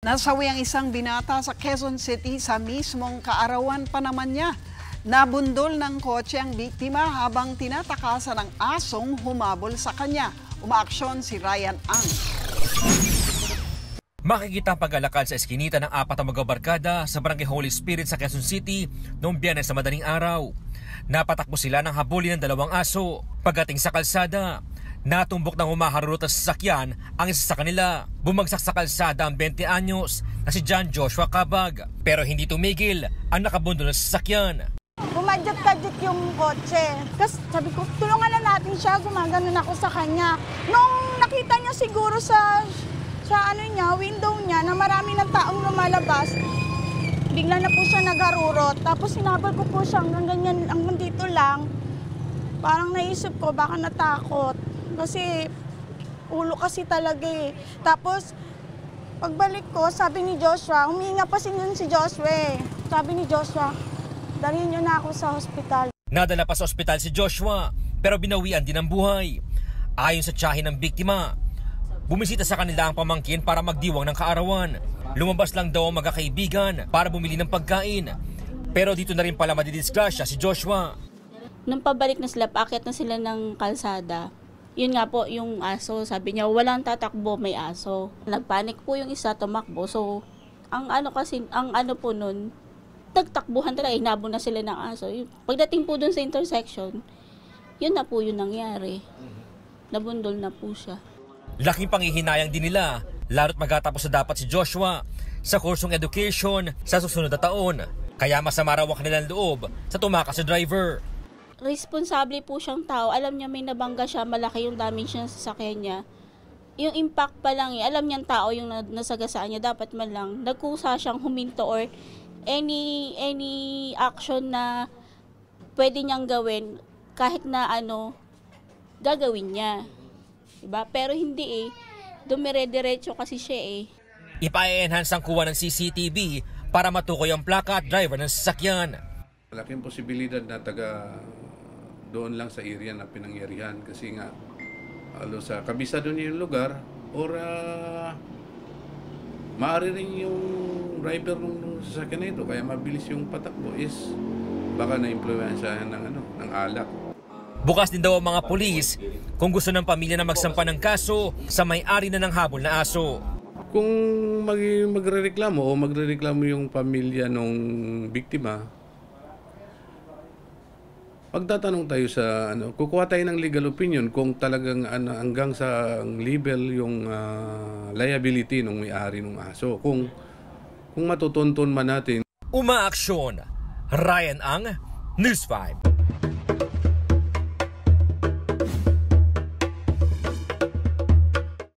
Nasawi ang isang binata sa Quezon City sa mismong kaarawan pa naman niya. Nabundol ng kotse ang biktima habang tinatakasan ng asong humabol sa kanya. Umaaksyon si Ryan Ang. Makikita ang pag-alakad sa eskinita ng apat na magbabarkada sa Barangay Holy Spirit sa Quezon City noong Biyernes sa madaling araw. Napatakbo sila ng habulin ng dalawang aso. Pagdating sa kalsada, natumbok ng humaharurot sa sasakyan ang isa sa kanila. Bumagsak sa kalsada ang 20 anyos na si John Joshua Cabag. Pero hindi tumigil ang nakabundol na sasakyan. Bumadyak-kadyak yung kotse. Kasi sabi ko, tulungan na natin siya, gumaganon ako sa kanya. Nung nakita niya siguro sa window niya na marami ng taong lumalabas, bigla na po siya nagharurot. Tapos sinabal ko po siya hanggang ganyan, hanggang dito lang. Parang naisip ko, baka natakot. Kasi ulo kasi talaga eh. Tapos pagbalik ko, sabi ni Joshua, humihinga pa si Joshua. Sabi ni Joshua, dalhin niyo na ako sa hospital. Nadala pa sa ospital si Joshua pero binawian din ang buhay. Ayon sa tiyahin ng biktima, bumisita sa kanila ang pamangkin para magdiwang ng kaarawan. Lumabas lang daw ang magkakaibigan para bumili ng pagkain. Pero dito na rin pala madidisgrasya si Joshua. Nung pabalik na sila, paakyat na sila ng kalsada. Yun nga po, yung aso, sabi niya, walang tatakbo, may aso. Nagpanik po yung isa, tumakbo. So, ang ano po nun, nagtakbuhan talaga, hinabol na sila ng aso. Pagdating po dun sa intersection, yun na po yung nangyari. Nabundol na po siya. Laking panghihinayang din nila, lalo't magtatapos na dapat si Joshua sa kursong education sa susunod na taon. Kaya masama raw ang kanilang loob sa tumakas sa driver. Responsable po siyang tao. Alam niya may nabangga siya, malaki yung damage niya sa sasakyan niya. Yung impact pa lang, alam niyang tao yung nasagasaan niya, dapat man lang nagkusa siyang huminto or any action na pwede niyang gawin kahit na gagawin niya. Diba? Pero hindi dumire-diretso kasi siya Ipa-enhance ang kuha ng CCTV para matukoy ang plaka at driver ng sasakyan. Malaking posibilidad na taga doon lang sa area na pinangyarihan kasi nga sa kabisado niya yung lugar or maaari rin yung driver ng sasakyan na ito kaya mabilis yung patakbo is baka na-influensyahan ng alak. Bukas din daw ang mga pulis kung gusto ng pamilya na magsampa ng kaso sa may-ari na ng habol na aso. Kung magrereklamo o magrereklamo yung pamilya ng biktima, pagtatanong tayo sa kukuha tayo ng legal opinion kung talagang hanggang sa level yung liability ng may-ari ng aso. Kung matutuntun man natin. Umaaksyon, Ryan Ang, News 5.